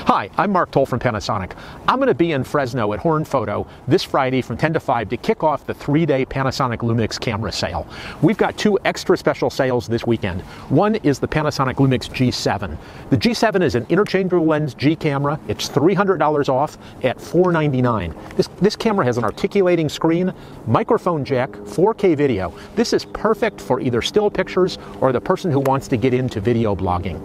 Hi, I'm Mark Toal from Panasonic. I'm going to be in Fresno at Horn Photo this Friday from 10 to 5 to kick off the 3-day Panasonic Lumix camera sale. We've got two extra special sales this weekend. One is the Panasonic Lumix G7. The G7 is an interchangeable lens G camera. It's $300 off at $499. This camera has an articulating screen, microphone jack, 4K video. This is perfect for either still pictures or the person who wants to get into video blogging.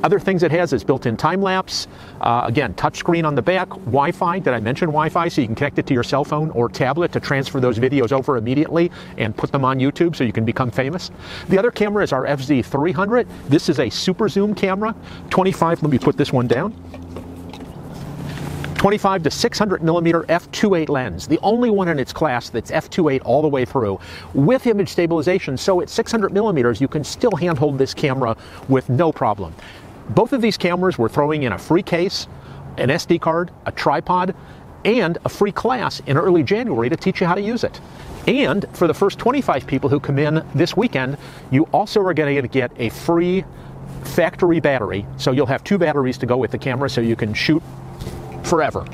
Other things it has is built-in time-lapse, again, touchscreen on the back, Wi-Fi. Did I mention Wi-Fi? So you can connect it to your cell phone or tablet to transfer those videos over immediately and put them on YouTube so you can become famous. The other camera is our FZ300. This is a super zoom camera, 25, let me put this one down. 25 to 600 millimeter f2.8 lens, the only one in its class that's f2.8 all the way through, with image stabilization, so at 600 millimeters you can still handhold this camera with no problem. Both of these cameras we're throwing in a free case, an SD card, a tripod, and a free class in early January to teach you how to use it. And for the first 25 people who come in this weekend, you also are going to get a free factory battery, so you'll have two batteries to go with the camera so you can shoot forever.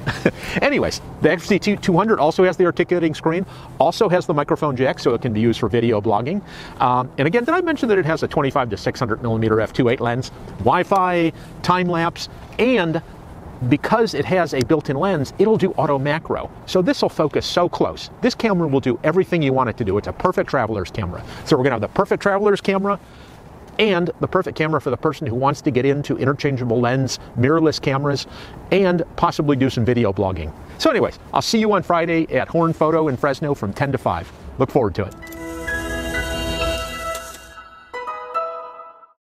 Anyways, the FZ200 also has the articulating screen, also has the microphone jack, so it can be used for video blogging. And again, did I mention that it has a 25 to 600 millimeter f2.8 lens, Wi-Fi, time-lapse, and because it has a built-in lens, it'll do auto macro. So this will focus so close. This camera will do everything you want it to do. It's a perfect traveler's camera. So we're going to have the perfect traveler's camera, and the perfect camera for the person who wants to get into interchangeable lens, mirrorless cameras, and possibly do some video blogging. So anyways, I'll see you on Friday at Horn Photo in Fresno from 10 to 5. Look forward to it.